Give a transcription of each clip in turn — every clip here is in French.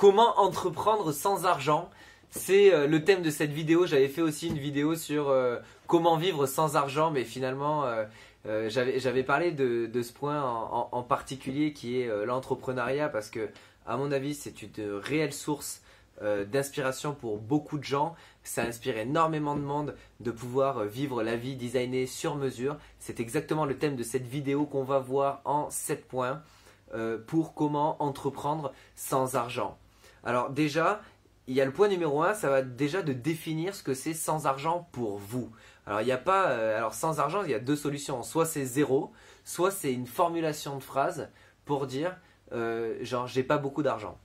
Comment entreprendre sans argent? C'est le thème de cette vidéo. J'avais fait aussi une vidéo sur comment vivre sans argent, mais finalement j'avais parlé de ce point en particulier qui est l'entrepreneuriat, parce que à mon avis c'est une réelle source d'inspiration pour beaucoup de gens. Ça inspire énormément de monde de pouvoir vivre la vie designée sur mesure. C'est exactement le thème de cette vidéo qu'on va voir en 7 points pour comment entreprendre sans argent. Alors déjà, il y a le point numéro 1, ça va déjà de définir ce que c'est sans argent pour vous. Alors il n'y a pas, alors sans argent, il y a deux solutions. Soit c'est zéro, soit c'est une formulation de phrase pour dire genre j'ai pas beaucoup d'argent.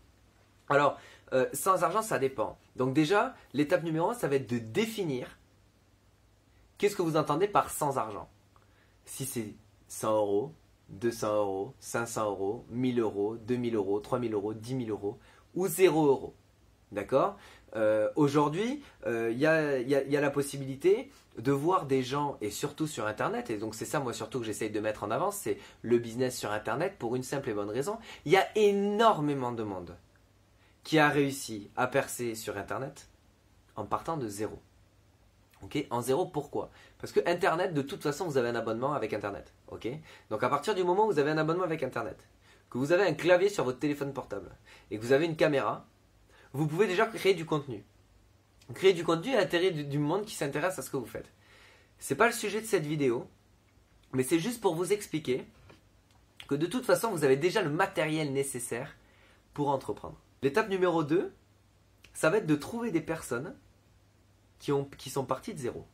Alors sans argent, ça dépend. Donc déjà, l'étape numéro 1, ça va être de définir qu'est-ce que vous entendez par sans argent. Si c'est 100 euros, 200 euros, 500 euros, 1000 euros, 2000 euros, 3000 euros, 10 000 euros ou 0 euros. D'accord? Aujourd'hui, il y a la possibilité de voir des gens, et surtout sur Internet, et donc c'est ça moi surtout que j'essaye de mettre en avant, c'est le business sur Internet pour une simple et bonne raison. Il y a énormément de monde qui a réussi à percer sur Internet en partant de zéro. Okay, en zéro, pourquoi? Parce que Internet, de toute façon, vous avez un abonnement avec Internet. Okay, donc à partir du moment où vous avez un abonnement avec Internet, que vous avez un clavier sur votre téléphone portable et que vous avez une caméra, vous pouvez déjà créer du contenu. Créer du contenu et atterrir du monde qui s'intéresse à ce que vous faites. C'est pas le sujet de cette vidéo, mais c'est juste pour vous expliquer que de toute façon, vous avez déjà le matériel nécessaire pour entreprendre. L'étape numéro 2, ça va être de trouver des personnes qui sont partis de zéro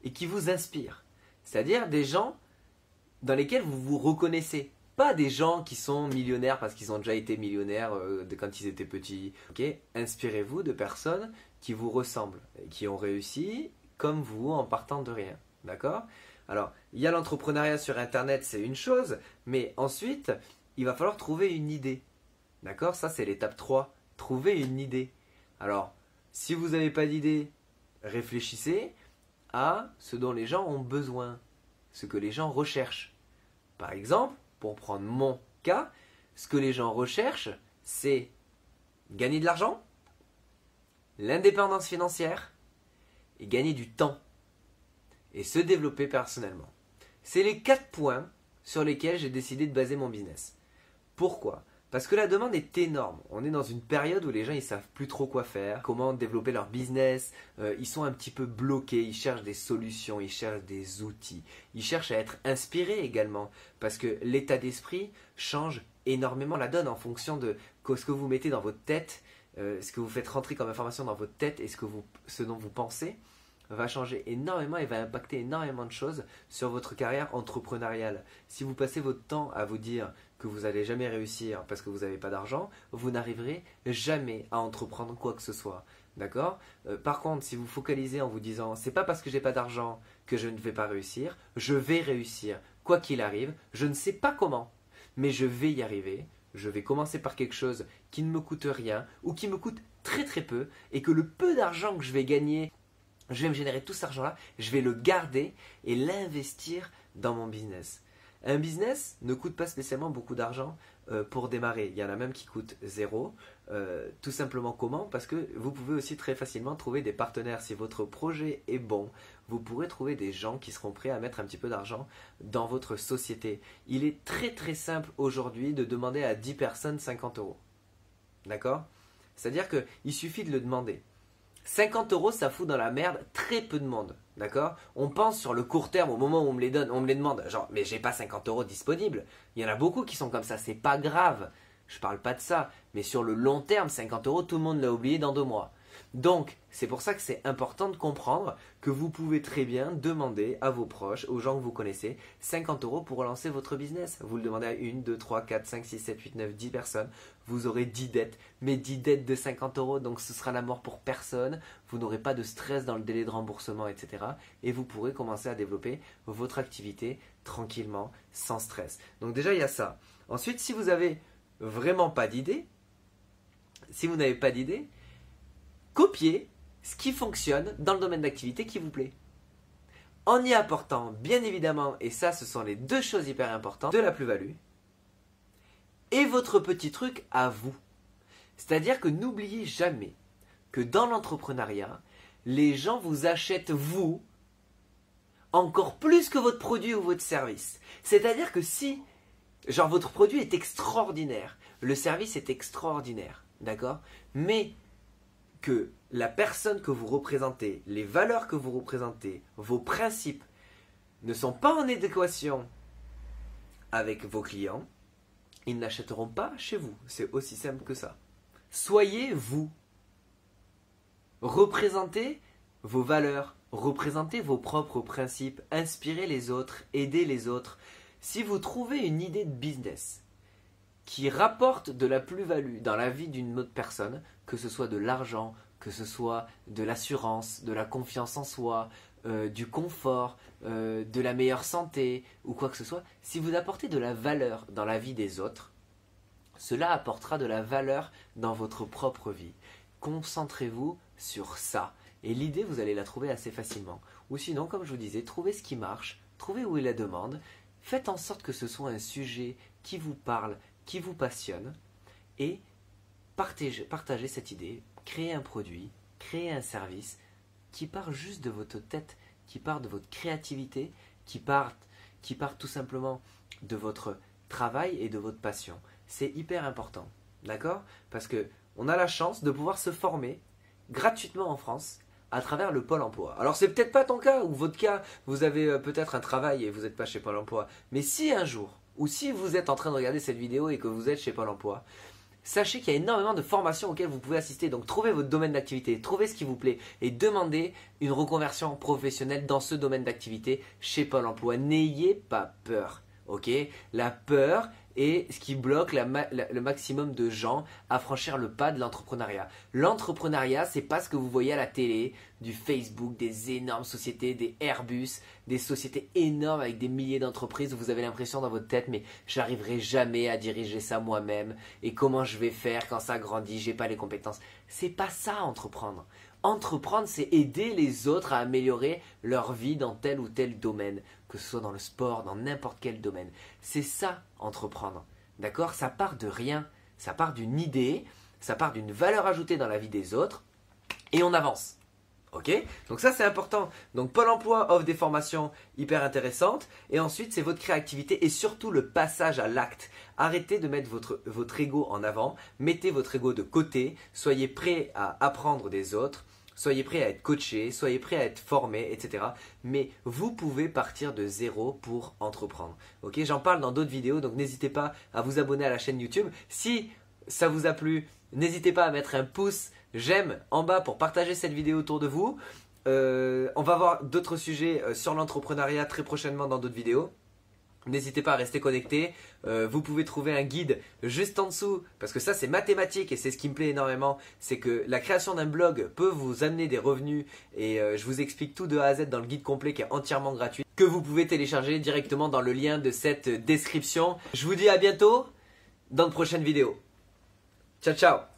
et qui vous inspirent. C'est-à-dire des gens dans lesquels vous vous reconnaissez. Pas des gens qui sont millionnaires parce qu'ils ont déjà été millionnaires quand ils étaient petits. Okay, inspirez-vous de personnes qui vous ressemblent, et qui ont réussi comme vous en partant de rien. D'accord? Alors, il y a l'entrepreneuriat sur Internet, c'est une chose, mais ensuite, il va falloir trouver une idée. D'accord? Ça, c'est l'étape 3. Trouver une idée. Alors, si vous n'avez pas d'idée, réfléchissez à ce dont les gens ont besoin, ce que les gens recherchent. Par exemple, pour prendre mon cas, ce que les gens recherchent, c'est gagner de l'argent, l'indépendance financière et gagner du temps et se développer personnellement. C'est les 4 points sur lesquels j'ai décidé de baser mon business. Pourquoi ? Parce que la demande est énorme. On est dans une période où les gens ne savent plus trop quoi faire, comment développer leur business. Ils sont un petit peu bloqués, ils cherchent des solutions, ils cherchent des outils. Ils cherchent à être inspirés également. Parce que l'état d'esprit change énormément la donne en fonction de ce que vous mettez dans votre tête, ce que vous faites rentrer comme information dans votre tête et ce dont vous pensez va changer énormément et va impacter énormément de choses sur votre carrière entrepreneuriale. Si vous passez votre temps à vous dire que vous n'allez jamais réussir parce que vous n'avez pas d'argent, vous n'arriverez jamais à entreprendre quoi que ce soit. D'accord? Par contre, si vous focalisez en vous disant c'est pas parce que j'ai pas d'argent que je ne vais pas réussir, je vais réussir quoi qu'il arrive, je ne sais pas comment, mais je vais y arriver. Je vais commencer par quelque chose qui ne me coûte rien ou qui me coûte très très peu, et que le peu d'argent que je vais gagner, je vais me générer tout cet argent-là, je vais le garder et l'investir dans mon business. Un business ne coûte pas spécialement beaucoup d'argent pour démarrer. Il y en a même qui coûtent zéro. Tout simplement comment? Parce que vous pouvez aussi très facilement trouver des partenaires. Si votre projet est bon, vous pourrez trouver des gens qui seront prêts à mettre un petit peu d'argent dans votre société. Il est très très simple aujourd'hui de demander à 10 personnes 50 euros. D'accord? C'est-à-dire qu'il suffit de le demander. 50 euros, ça fout dans la merde très peu de monde, d'accord? On pense sur le court terme, au moment où on me les donne, on me les demande, genre, mais j'ai pas 50 euros disponibles. Il y en a beaucoup qui sont comme ça, c'est pas grave. Je parle pas de ça, mais sur le long terme, 50 euros, tout le monde l'a oublié dans 2 mois. Donc, c'est pour ça que c'est important de comprendre que vous pouvez très bien demander à vos proches, aux gens que vous connaissez, 50 euros pour relancer votre business. Vous le demandez à 1, 2, 3, 4, 5, 6, 7, 8, 9, 10 personnes. Vous aurez 10 dettes, mais 10 dettes de 50 euros, donc ce sera la mort pour personne. Vous n'aurez pas de stress dans le délai de remboursement, etc. Et vous pourrez commencer à développer votre activité tranquillement, sans stress. Donc déjà, il y a ça. Ensuite, si vous n'avez vraiment pas d'idée, copiez ce qui fonctionne dans le domaine d'activité qui vous plaît. En y apportant, bien évidemment, et ça ce sont les 2 choses hyper importantes, de la plus-value et votre petit truc à vous. C'est-à-dire que n'oubliez jamais que dans l'entrepreneuriat, les gens vous achètent vous encore plus que votre produit ou votre service. C'est-à-dire que si, genre votre produit est extraordinaire, le service est extraordinaire, d'accord? Mais que la personne que vous représentez, les valeurs que vous représentez, vos principes ne sont pas en adéquation avec vos clients, ils n'achèteront pas chez vous. C'est aussi simple que ça. Soyez vous. Représentez vos valeurs, représentez vos propres principes, inspirez les autres, aidez les autres. Si vous trouvez une idée de business qui rapporte de la plus-value dans la vie d'une autre personne, que ce soit de l'argent, que ce soit de l'assurance, de la confiance en soi, du confort, de la meilleure santé ou quoi que ce soit, si vous apportez de la valeur dans la vie des autres, cela apportera de la valeur dans votre propre vie. Concentrez-vous sur ça. Et l'idée, vous allez la trouver assez facilement. Ou sinon, comme je vous disais, trouvez ce qui marche, trouvez où est la demande, faites en sorte que ce soit un sujet qui vous parle, qui vous passionne, et partagez cette idée, créez un produit, créez un service qui part juste de votre tête, qui part de votre créativité, qui part tout simplement de votre travail et de votre passion. C'est hyper important, d'accord? Parce que on a la chance de pouvoir se former gratuitement en France à travers le Pôle emploi. Alors c'est peut-être pas ton cas, ou votre cas, vous avez peut-être un travail et vous n'êtes pas chez Pôle emploi. Mais si un jour, ou si vous êtes en train de regarder cette vidéo et que vous êtes chez Pôle emploi, sachez qu'il y a énormément de formations auxquelles vous pouvez assister. Donc trouvez votre domaine d'activité, trouvez ce qui vous plaît et demandez une reconversion professionnelle dans ce domaine d'activité chez Pôle emploi. N'ayez pas peur, ok? La peur est ce qui bloque le maximum de gens à franchir le pas de l'entrepreneuriat. L'entrepreneuriat, c'est pas ce que vous voyez à la télé, du Facebook, des énormes sociétés, des Airbus, des sociétés énormes avec des milliers d'entreprises où vous avez l'impression dans votre tête, mais j'arriverai jamais à diriger ça moi-même. Et comment je vais faire quand ça grandit? J'ai pas les compétences. C'est pas ça, entreprendre. Entreprendre, c'est aider les autres à améliorer leur vie dans tel ou tel domaine, que ce soit dans le sport, dans n'importe quel domaine. C'est ça, entreprendre. D'accord? Ça part de rien. Ça part d'une idée, ça part d'une valeur ajoutée dans la vie des autres, et on avance. Ok? Donc ça, c'est important. Donc Pôle emploi offre des formations hyper intéressantes, et ensuite, c'est votre créativité et surtout le passage à l'acte. Arrêtez de mettre votre ego en avant, mettez votre ego de côté, soyez prêt à apprendre des autres, soyez prêt à être coaché, soyez prêt à être formé, etc. Mais vous pouvez partir de zéro pour entreprendre. Ok? J'en parle dans d'autres vidéos, donc n'hésitez pas à vous abonner à la chaîne YouTube. Si ça vous a plu, n'hésitez pas à mettre un pouce j'aime en bas pour partager cette vidéo autour de vous. On va voir d'autres sujets sur l'entrepreneuriat très prochainement dans d'autres vidéos. N'hésitez pas à rester connecté. Vous pouvez trouver un guide juste en dessous, parce que ça c'est mathématique et c'est ce qui me plaît énormément. C'est que la création d'un blog peut vous amener des revenus, et je vous explique tout de A à Z dans le guide complet qui est entièrement gratuit, que vous pouvez télécharger directement dans le lien de cette description. Je vous dis à bientôt dans de prochaines vidéos. Ciao ciao.